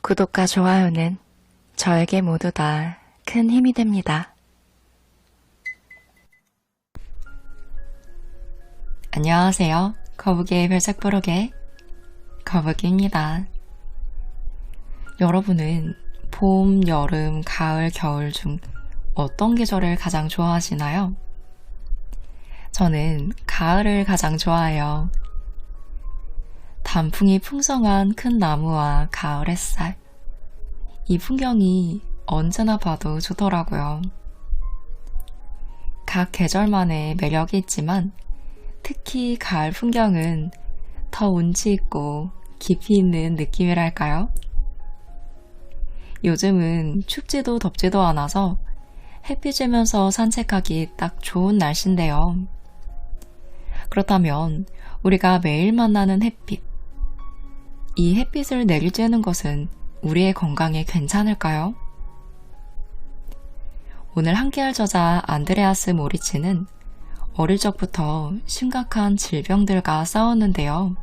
구독과 좋아요는 저에게 모두 다 큰 힘이 됩니다. 안녕하세요. 거북이의 별색부르게 거북이입니다. 여러분은 봄, 여름, 가을, 겨울 중 어떤 계절을 가장 좋아하시나요? 저는 가을을 가장 좋아해요. 단풍이 풍성한 큰 나무와 가을 햇살. 이 풍경이 언제나 봐도 좋더라고요. 각 계절만의 매력이 있지만 특히 가을 풍경은 더 운치 있고 깊이 있는 느낌이랄까요? 요즘은 춥지도 덥지도 않아서 햇빛 쬐면서 산책하기 딱 좋은 날씨인데요. 그렇다면 우리가 매일 만나는 햇빛, 이 햇빛을 내리쬐는 것은 우리의 건강에 괜찮을까요? 오늘 함께할 저자 안드레아스 모리치는 어릴 적부터 심각한 질병들과 싸웠는데요.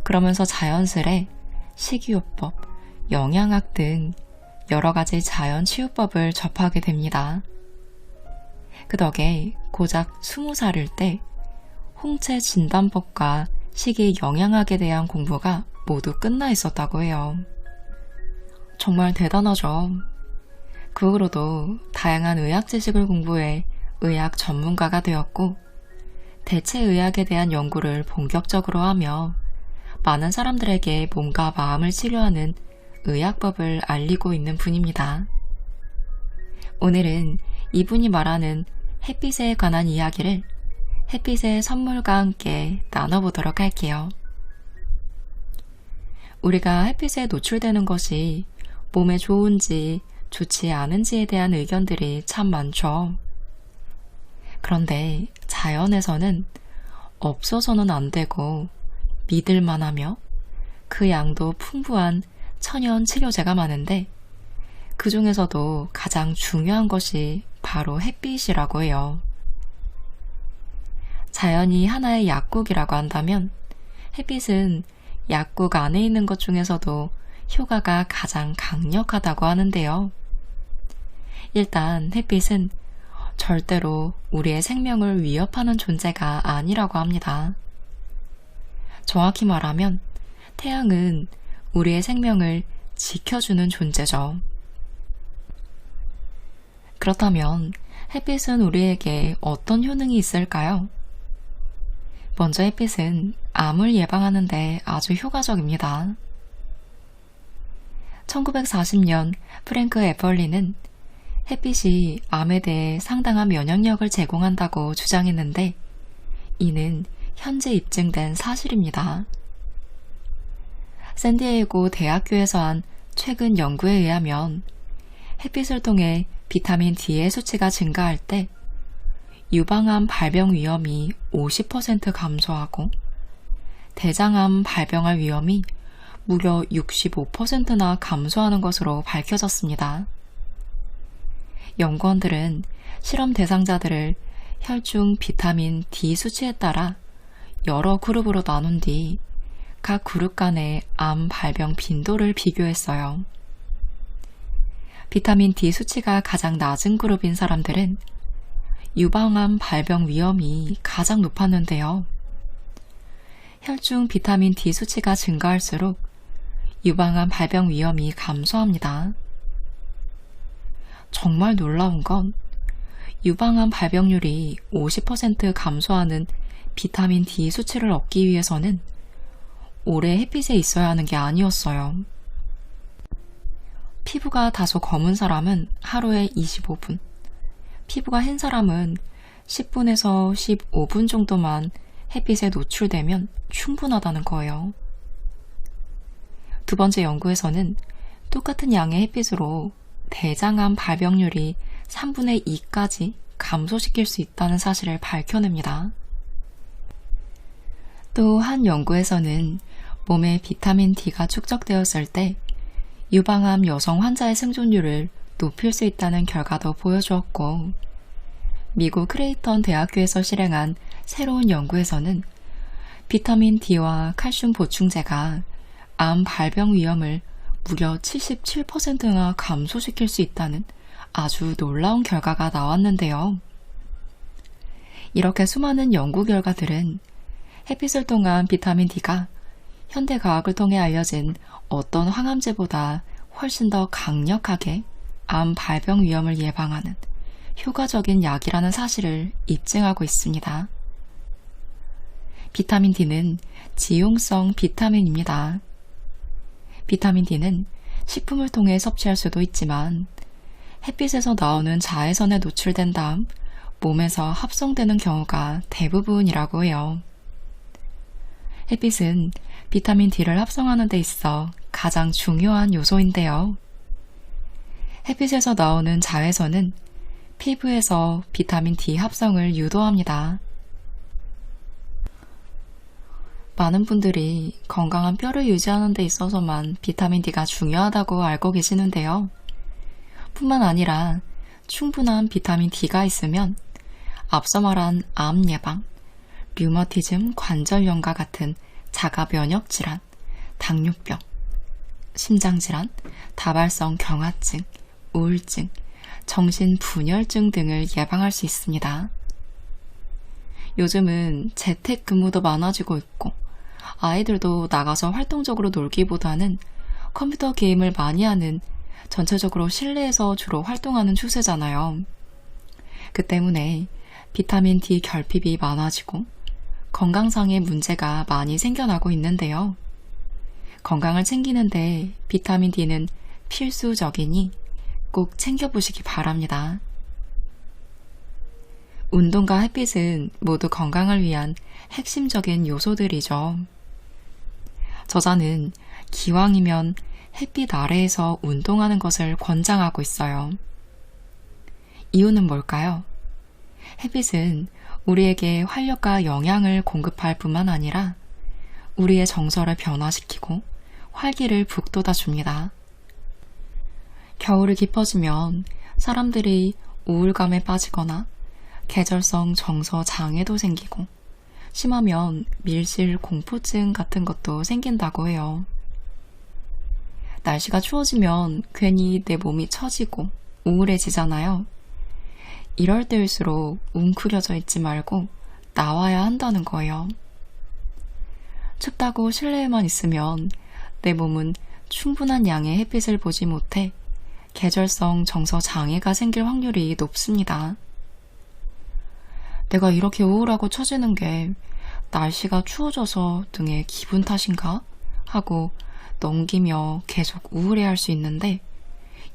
그러면서 자연스레 식이요법, 영양학 등 여러 가지 자연치유법을 접하게 됩니다. 그 덕에 고작 20살일 때 홍채 진단법과 식이영양학에 대한 공부가 모두 끝나 있었다고 해요. 정말 대단하죠. 그 후로도 다양한 의학 지식을 공부해 의학 전문가가 되었고 대체의학에 대한 연구를 본격적으로 하며 많은 사람들에게 몸과 마음을 치료하는 의학법을 알리고 있는 분입니다. 오늘은 이분이 말하는 햇빛에 관한 이야기를 햇빛의 선물과 함께 나눠보도록 할게요. 우리가 햇빛에 노출되는 것이 몸에 좋은지 좋지 않은지에 대한 의견들이 참 많죠. 그런데 자연에서는 없어서는 안 되고 믿을만 하며 그 양도 풍부한 천연 치료제가 많은데 그 중에서도 가장 중요한 것이 바로 햇빛이라고 해요. 자연이 하나의 약국이라고 한다면 햇빛은 약국 안에 있는 것 중에서도 효과가 가장 강력하다고 하는데요. 일단 햇빛은 절대로 우리의 생명을 위협하는 존재가 아니라고 합니다. 정확히 말하면 태양은 우리의 생명을 지켜주는 존재죠. 그렇다면 햇빛은 우리에게 어떤 효능이 있을까요? 먼저 햇빛은 암을 예방하는 데 아주 효과적입니다. 1940년 프랭크 에벌리는 햇빛이 암에 대해 상당한 면역력을 제공한다고 주장했는데 이는 현재 입증된 사실입니다. 샌디에이고 대학교에서 한 최근 연구에 의하면 햇빛을 통해 비타민 D의 수치가 증가할 때 유방암 발병 위험이 50% 감소하고 대장암 발병할 위험이 무려 65%나 감소하는 것으로 밝혀졌습니다. 연구원들은 실험 대상자들을 혈중 비타민 D 수치에 따라 여러 그룹으로 나눈 뒤 각 그룹 간의 암 발병 빈도를 비교했어요. 비타민 D 수치가 가장 낮은 그룹인 사람들은 유방암 발병 위험이 가장 높았는데요. 혈중 비타민 D 수치가 증가할수록 유방암 발병 위험이 감소합니다. 정말 놀라운 건 유방암 발병률이 50% 감소하는 비타민 D 수치를 얻기 위해서는 오래 햇빛에 있어야 하는 게 아니었어요. 피부가 다소 검은 사람은 하루에 25분, 피부가 흰 사람은 10분에서 15분 정도만 햇빛에 노출되면 충분하다는 거예요. 두 번째 연구에서는 똑같은 양의 햇빛으로 대장암 발병률이 3분의 2까지 감소시킬 수 있다는 사실을 밝혀냅니다. 또 한 연구에서는 몸에 비타민 D가 축적되었을 때 유방암 여성 환자의 생존율을 높일 수 있다는 결과도 보여주었고, 미국 크레이턴 대학교에서 실행한 새로운 연구에서는 비타민 D와 칼슘 보충제가 암 발병 위험을 무려 77%나 감소시킬 수 있다는 아주 놀라운 결과가 나왔는데요. 이렇게 수많은 연구 결과들은 햇빛을 통한 비타민 D가 현대과학을 통해 알려진 어떤 항암제보다 훨씬 더 강력하게 암 발병 위험을 예방하는 효과적인 약이라는 사실을 입증하고 있습니다. 비타민 D는 지용성 비타민입니다. 비타민 D는 식품을 통해 섭취할 수도 있지만 햇빛에서 나오는 자외선에 노출된 다음 몸에서 합성되는 경우가 대부분이라고 해요. 햇빛은 비타민 D를 합성하는 데 있어 가장 중요한 요소인데요. 햇빛에서 나오는 자외선은 피부에서 비타민 D 합성을 유도합니다. 많은 분들이 건강한 뼈를 유지하는 데 있어서만 비타민 D가 중요하다고 알고 계시는데요. 뿐만 아니라 충분한 비타민 D가 있으면 앞서 말한 암 예방, 류머티즘 관절염과 같은 자가 면역 질환, 당뇨병, 심장질환, 다발성 경화증, 우울증, 정신분열증 등을 예방할 수 있습니다. 요즘은 재택근무도 많아지고 있고 아이들도 나가서 활동적으로 놀기보다는 컴퓨터 게임을 많이 하는 전체적으로 실내에서 주로 활동하는 추세잖아요. 그 때문에 비타민 D 결핍이 많아지고 건강상의 문제가 많이 생겨나고 있는데요. 건강을 챙기는데 비타민 D는 필수적이니 꼭 챙겨보시기 바랍니다. 운동과 햇빛은 모두 건강을 위한 핵심적인 요소들이죠. 저자는 기왕이면 햇빛 아래에서 운동하는 것을 권장하고 있어요. 이유는 뭘까요? 햇빛은 우리에게 활력과 영양을 공급할 뿐만 아니라 우리의 정서를 변화시키고 활기를 북돋아 줍니다. 겨울이 깊어지면 사람들이 우울감에 빠지거나 계절성 정서 장애도 생기고 심하면 밀실 공포증 같은 것도 생긴다고 해요. 날씨가 추워지면 괜히 내 몸이 처지고 우울해지잖아요. 이럴 때일수록 웅크려져 있지 말고 나와야 한다는 거예요. 춥다고 실내에만 있으면 내 몸은 충분한 양의 햇빛을 보지 못해 계절성 정서 장애가 생길 확률이 높습니다. 내가 이렇게 우울하고 처지는 게 날씨가 추워져서 등의 기분 탓인가? 하고 넘기며 계속 우울해할 수 있는데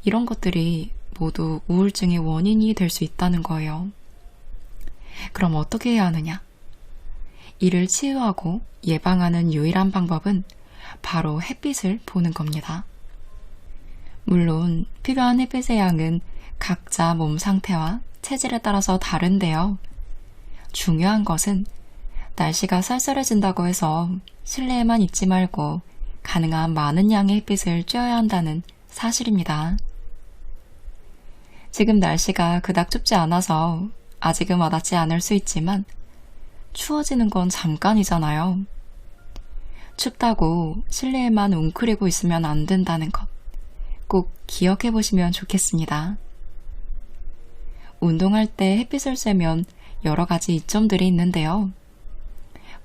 이런 것들이 모두 우울증의 원인이 될 수 있다는 거예요. 그럼 어떻게 해야 하느냐? 이를 치유하고 예방하는 유일한 방법은 바로 햇빛을 보는 겁니다. 물론 필요한 햇빛의 양은 각자 몸 상태와 체질에 따라서 다른데요. 중요한 것은 날씨가 쌀쌀해진다고 해서 실내에만 있지 말고 가능한 많은 양의 햇빛을 쬐어야 한다는 사실입니다. 지금 날씨가 그닥 춥지 않아서 아직은 와닿지 않을 수 있지만 추워지는 건 잠깐이잖아요. 춥다고 실내에만 웅크리고 있으면 안 된다는 것 꼭 기억해 보시면 좋겠습니다. 운동할 때 햇빛을 쐬면 여러 가지 이점들이 있는데요.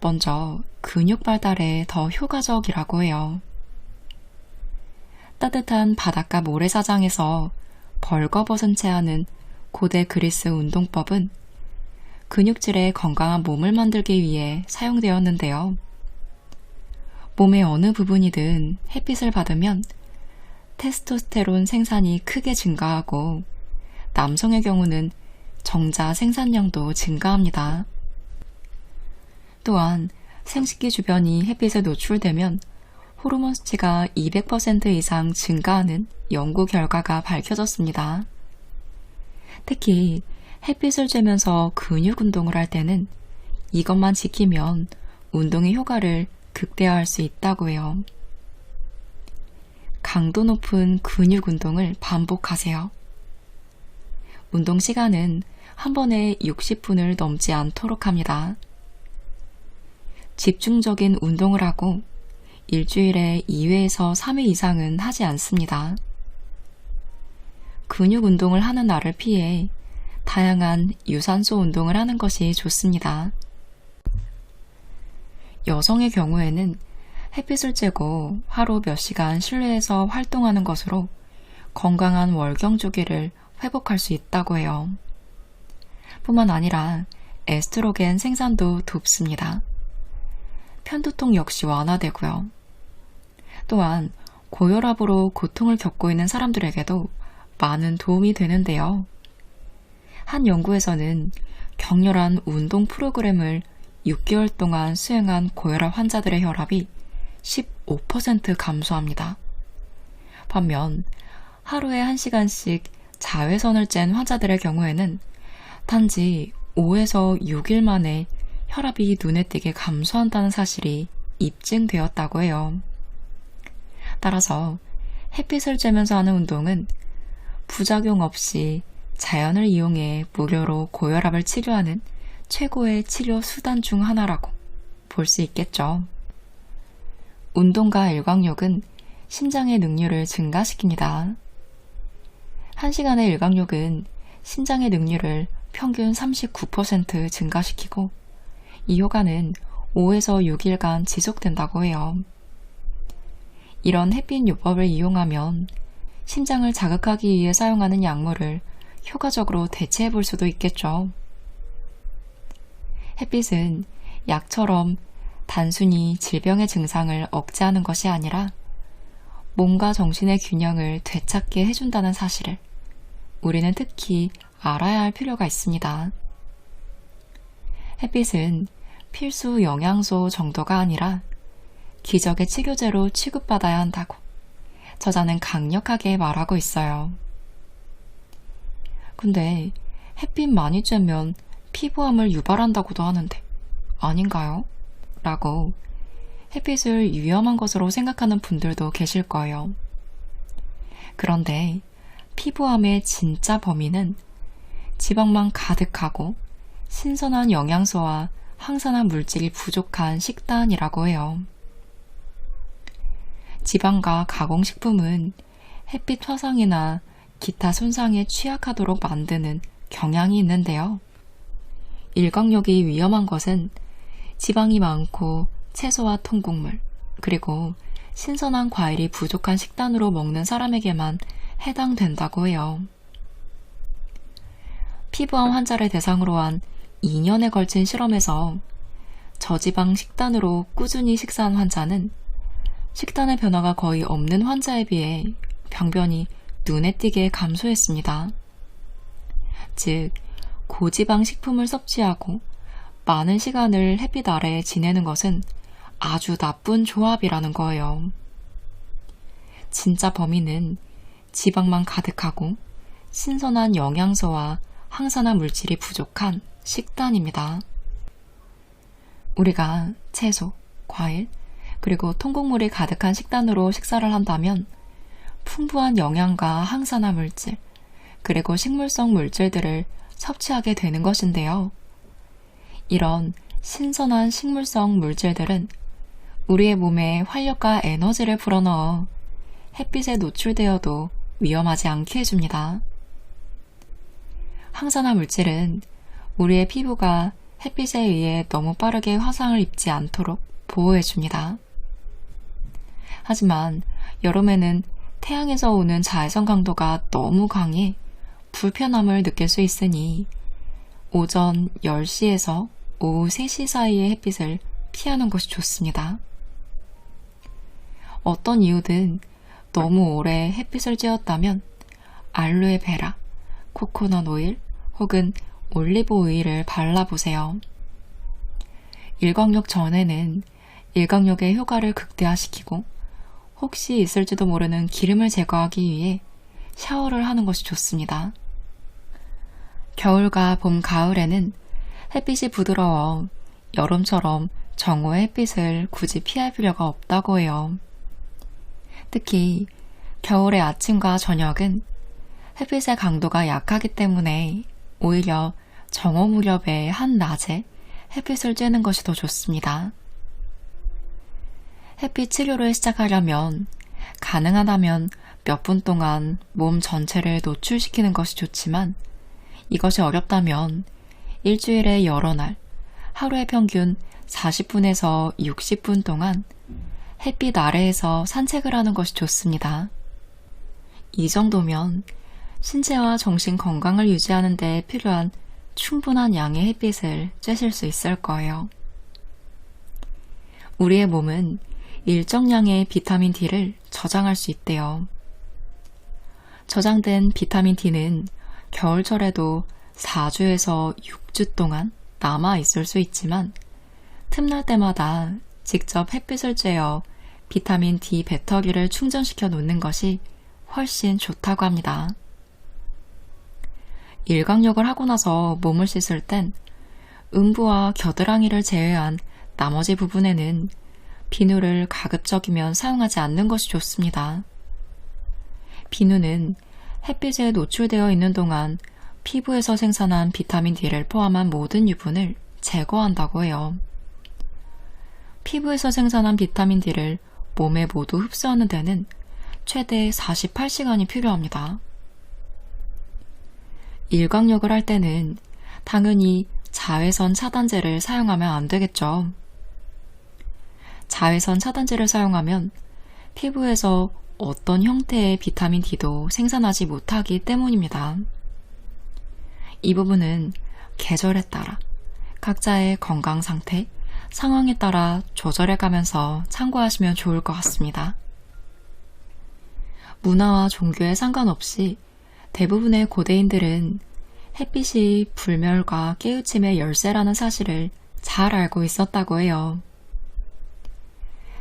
먼저 근육 발달에 더 효과적이라고 해요. 따뜻한 바닷가 모래사장에서 벌거벗은 채 하는 고대 그리스 운동법은 근육질의 건강한 몸을 만들기 위해 사용되었는데요. 몸의 어느 부분이든 햇빛을 받으면 테스토스테론 생산이 크게 증가하고 남성의 경우는 정자 생산량도 증가합니다. 또한 생식기 주변이 햇빛에 노출되면 호르몬 수치가 200% 이상 증가하는 연구 결과가 밝혀졌습니다. 특히 햇빛을 쬐면서 근육 운동을 할 때는 이것만 지키면 운동의 효과를 극대화할 수 있다고 해요. 강도 높은 근육 운동을 반복하세요. 운동 시간은 한 번에 60분을 넘지 않도록 합니다. 집중적인 운동을 하고 일주일에 2회에서 3회 이상은 하지 않습니다. 근육 운동을 하는 날을 피해 다양한 유산소 운동을 하는 것이 좋습니다. 여성의 경우에는 햇빛을 쬐고 하루 몇 시간 실내에서 활동하는 것으로 건강한 월경 주기를 회복할 수 있다고 해요. 뿐만 아니라 에스트로겐 생산도 돕습니다. 편두통 역시 완화되고요. 또한 고혈압으로 고통을 겪고 있는 사람들에게도 많은 도움이 되는데요. 한 연구에서는 격렬한 운동 프로그램을 6개월 동안 수행한 고혈압 환자들의 혈압이 15% 감소합니다. 반면 하루에 1시간씩 자외선을 쬐는 환자들의 경우에는 단지 5에서 6일 만에 혈압이 눈에 띄게 감소한다는 사실이 입증되었다고 해요. 따라서 햇빛을 쬐면서 하는 운동은 부작용 없이 자연을 이용해 무료로 고혈압을 치료하는 최고의 치료 수단 중 하나라고 볼 수 있겠죠. 운동과 일광욕은 심장의 능률을 증가시킵니다. 1시간의 일광욕은 심장의 능률을 평균 39% 증가시키고 이 효과는 5에서 6일간 지속된다고 해요. 이런 햇빛 요법을 이용하면 심장을 자극하기 위해 사용하는 약물을 효과적으로 대체해 볼 수도 있겠죠. 햇빛은 약처럼 단순히 질병의 증상을 억제하는 것이 아니라 몸과 정신의 균형을 되찾게 해준다는 사실을 우리는 특히 알아야 할 필요가 있습니다. 햇빛은 필수 영양소 정도가 아니라 기적의 치료제로 취급받아야 한다고 저자는 강력하게 말하고 있어요. 근데 햇빛 많이 쬐면 피부암을 유발한다고도 하는데 아닌가요? 라고 햇빛을 위험한 것으로 생각하는 분들도 계실 거예요. 그런데 피부암의 진짜 범인은 지방만 가득하고 신선한 영양소와 항산화 물질이 부족한 식단이라고 해요. 지방과 가공식품은 햇빛 화상이나 기타 손상에 취약하도록 만드는 경향이 있는데요. 일광욕이 위험한 것은 지방이 많고 채소와 통곡물, 그리고 신선한 과일이 부족한 식단으로 먹는 사람에게만 해당된다고 해요. 피부암 환자를 대상으로 한 2년에 걸친 실험에서 저지방 식단으로 꾸준히 식사한 환자는 식단의 변화가 거의 없는 환자에 비해 병변이 눈에 띄게 감소했습니다. 즉, 고지방 식품을 섭취하고 많은 시간을 햇빛 아래에 지내는 것은 아주 나쁜 조합이라는 거예요. 진짜 범인은 지방만 가득하고 신선한 영양소와 항산화 물질이 부족한 식단입니다. 우리가 채소, 과일, 그리고 통곡물이 가득한 식단으로 식사를 한다면 풍부한 영양과 항산화 물질, 그리고 식물성 물질들을 섭취하게 되는 것인데요. 이런 신선한 식물성 물질들은 우리의 몸에 활력과 에너지를 불어넣어 햇빛에 노출되어도 위험하지 않게 해줍니다. 항산화 물질은 우리의 피부가 햇빛에 의해 너무 빠르게 화상을 입지 않도록 보호해줍니다. 하지만 여름에는 태양에서 오는 자외선 강도가 너무 강해 불편함을 느낄 수 있으니 오전 10시에서 오후 3시 사이의 햇빛을 피하는 것이 좋습니다. 어떤 이유든 너무 오래 햇빛을 쬐었다면 알로에베라, 코코넛 오일 혹은 올리브 오일을 발라보세요. 일광욕 전에는 일광욕의 효과를 극대화시키고 혹시 있을지도 모르는 기름을 제거하기 위해 샤워를 하는 것이 좋습니다. 겨울과 봄, 가을에는 햇빛이 부드러워 여름처럼 정오의 햇빛을 굳이 피할 필요가 없다고 해요. 특히 겨울의 아침과 저녁은 햇빛의 강도가 약하기 때문에 오히려 정오 무렵의 한낮에 햇빛을 쬐는 것이 더 좋습니다. 햇빛 치료를 시작하려면 가능하다면 몇 분 동안 몸 전체를 노출시키는 것이 좋지만 이것이 어렵다면 일주일에 여러 날, 하루에 평균 40분에서 60분 동안 햇빛 아래에서 산책을 하는 것이 좋습니다. 이 정도면 신체와 정신 건강을 유지하는 데 필요한 충분한 양의 햇빛을 쬐실 수 있을 거예요. 우리의 몸은 일정량의 비타민 D를 저장할 수 있대요. 저장된 비타민 D는 겨울철에도 4주에서 6주 동안 남아 있을 수 있지만 틈날 때마다 직접 햇빛을 쬐어 비타민 D 배터리를 충전시켜 놓는 것이 훨씬 좋다고 합니다. 일광욕을 하고 나서 몸을 씻을 땐 음부와 겨드랑이를 제외한 나머지 부분에는 비누를 가급적이면 사용하지 않는 것이 좋습니다. 비누는 햇빛에 노출되어 있는 동안 피부에서 생산한 비타민 D를 포함한 모든 유분을 제거한다고 해요. 피부에서 생산한 비타민 D를 몸에 모두 흡수하는 데는 최대 48시간이 필요합니다. 일광욕을 할 때는 당연히 자외선 차단제를 사용하면 안 되겠죠. 자외선 차단제를 사용하면 피부에서 어떤 형태의 비타민 D도 생산하지 못하기 때문입니다. 이 부분은 계절에 따라 각자의 건강 상태, 상황에 따라 조절해 가면서 참고하시면 좋을 것 같습니다. 문화와 종교에 상관없이 대부분의 고대인들은 햇빛이 불멸과 깨우침의 열쇠라는 사실을 잘 알고 있었다고 해요.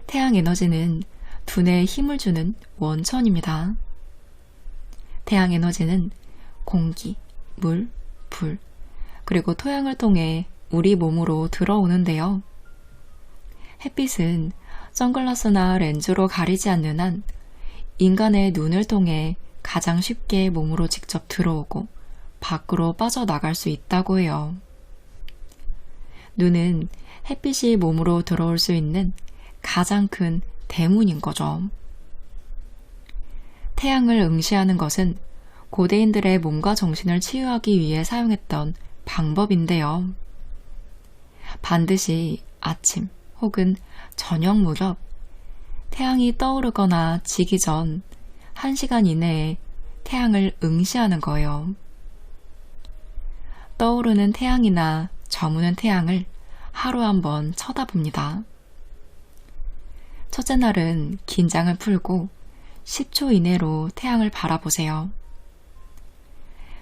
태양 에너지는 두뇌에 힘을 주는 원천입니다. 태양 에너지는 공기, 물, 불, 그리고 토양을 통해 우리 몸으로 들어오는데요. 햇빛은 선글라스나 렌즈로 가리지 않는 한 인간의 눈을 통해 가장 쉽게 몸으로 직접 들어오고 밖으로 빠져나갈 수 있다고 해요. 눈은 햇빛이 몸으로 들어올 수 있는 가장 큰 대문인 거죠. 태양을 응시하는 것은 고대인들의 몸과 정신을 치유하기 위해 사용했던 방법인데요. 반드시 아침 혹은 저녁 무렵 태양이 떠오르거나 지기 전 1시간 이내에 태양을 응시하는 거예요. 떠오르는 태양이나 저무는 태양을 하루 한번 쳐다봅니다. 첫째 날은 긴장을 풀고 10초 이내로 태양을 바라보세요.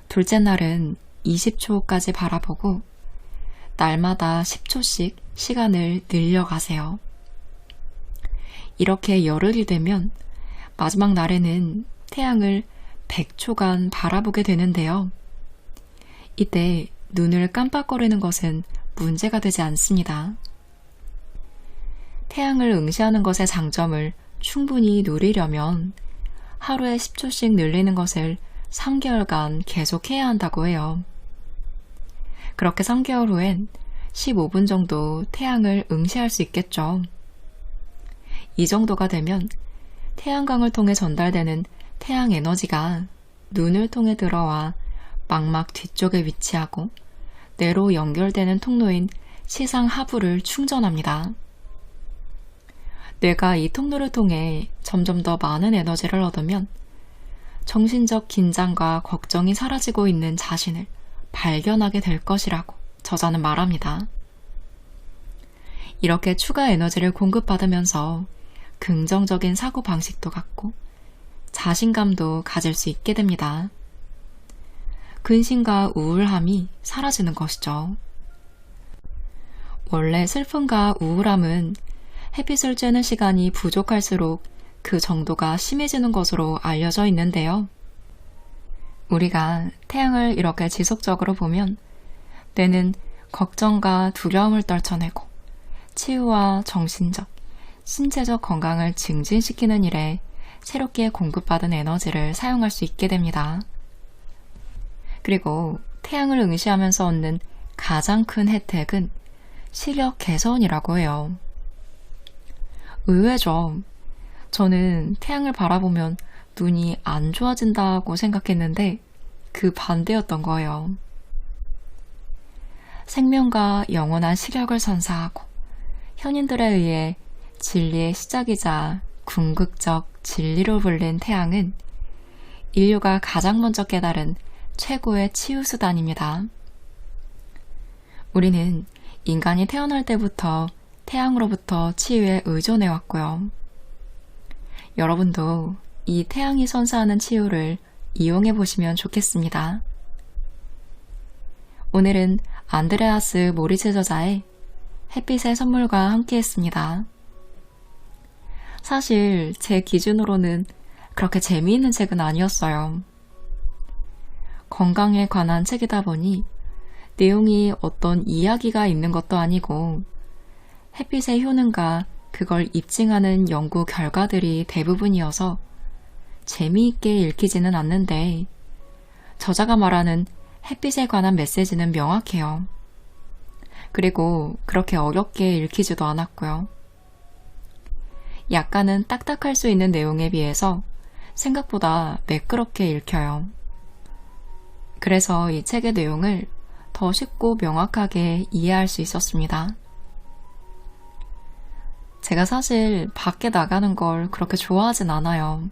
둘째 날은 20초까지 바라보고 날마다 10초씩 시간을 늘려가세요. 이렇게 열흘이 되면 마지막 날에는 태양을 100초간 바라보게 되는데요. 이때 눈을 깜빡거리는 것은 문제가 되지 않습니다. 태양을 응시하는 것의 장점을 충분히 누리려면 하루에 10초씩 늘리는 것을 3개월간 계속해야 한다고 해요. 그렇게 3개월 후엔 15분 정도 태양을 응시할 수 있겠죠. 이 정도가 되면 태양광을 통해 전달되는 태양 에너지가 눈을 통해 들어와 망막 뒤쪽에 위치하고 뇌로 연결되는 통로인 시상 하부를 충전합니다. 뇌가 이 통로를 통해 점점 더 많은 에너지를 얻으면 정신적 긴장과 걱정이 사라지고 있는 자신을 발견하게 될 것이라고 저자는 말합니다. 이렇게 추가 에너지를 공급받으면서 긍정적인 사고방식도 갖고 자신감도 가질 수 있게 됩니다. 근심과 우울함이 사라지는 것이죠. 원래 슬픔과 우울함은 햇빛을 쬐는 시간이 부족할수록 그 정도가 심해지는 것으로 알려져 있는데요. 우리가 태양을 이렇게 지속적으로 보면 뇌는 걱정과 두려움을 떨쳐내고 치유와 정신적, 신체적 건강을 증진시키는 일에 새롭게 공급받은 에너지를 사용할 수 있게 됩니다. 그리고 태양을 응시하면서 얻는 가장 큰 혜택은 시력 개선이라고 해요. 의외죠. 저는 태양을 바라보면 눈이 안 좋아진다고 생각했는데 그 반대였던 거예요. 생명과 영원한 시력을 선사하고 현인들에 의해 진리의 시작이자 궁극적 진리로 불린 태양은 인류가 가장 먼저 깨달은 최고의 치유수단입니다. 우리는 인간이 태어날 때부터 태양으로부터 치유에 의존해왔고요. 여러분도 이 태양이 선사하는 치유를 이용해보시면 좋겠습니다. 오늘은 안드레아스 모리츠 저자의 햇빛의 선물과 함께했습니다. 사실 제 기준으로는 그렇게 재미있는 책은 아니었어요. 건강에 관한 책이다 보니 내용이 어떤 이야기가 있는 것도 아니고 햇빛의 효능과 그걸 입증하는 연구 결과들이 대부분이어서 재미있게 읽히지는 않는데 저자가 말하는 햇빛에 관한 메시지는 명확해요. 그리고 그렇게 어렵게 읽히지도 않았고요. 약간은 딱딱할 수 있는 내용에 비해서 생각보다 매끄럽게 읽혀요. 그래서 이 책의 내용을 더 쉽고 명확하게 이해할 수 있었습니다. 제가 사실 밖에 나가는 걸 그렇게 좋아하진 않아요.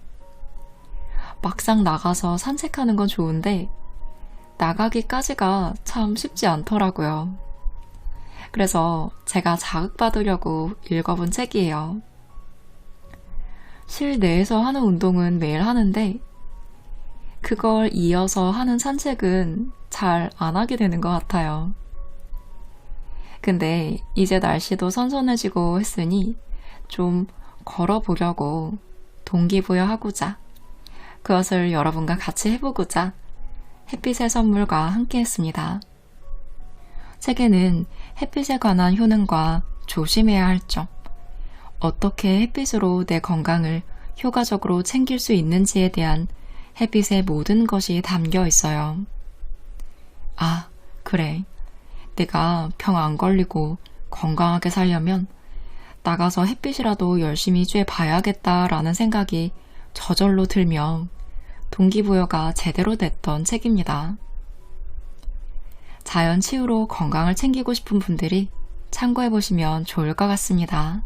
막상 나가서 산책하는 건 좋은데 나가기까지가 참 쉽지 않더라고요. 그래서 제가 자극받으려고 읽어본 책이에요. 실내에서 하는 운동은 매일 하는데 그걸 이어서 하는 산책은 잘 안 하게 되는 것 같아요. 근데 이제 날씨도 선선해지고 했으니 좀 걸어보려고 동기부여하고자 그것을 여러분과 같이 해보고자 햇빛의 선물과 함께 했습니다. 책에는 햇빛에 관한 효능과 조심해야 할 점, 어떻게 햇빛으로 내 건강을 효과적으로 챙길 수 있는지에 대한 햇빛의 모든 것이 담겨 있어요. 아, 그래. 내가 병 안 걸리고 건강하게 살려면 나가서 햇빛이라도 열심히 쬐봐야겠다라는 생각이 저절로 들며 동기부여가 제대로 됐던 책입니다. 자연 치유로 건강을 챙기고 싶은 분들이 참고해보시면 좋을 것 같습니다.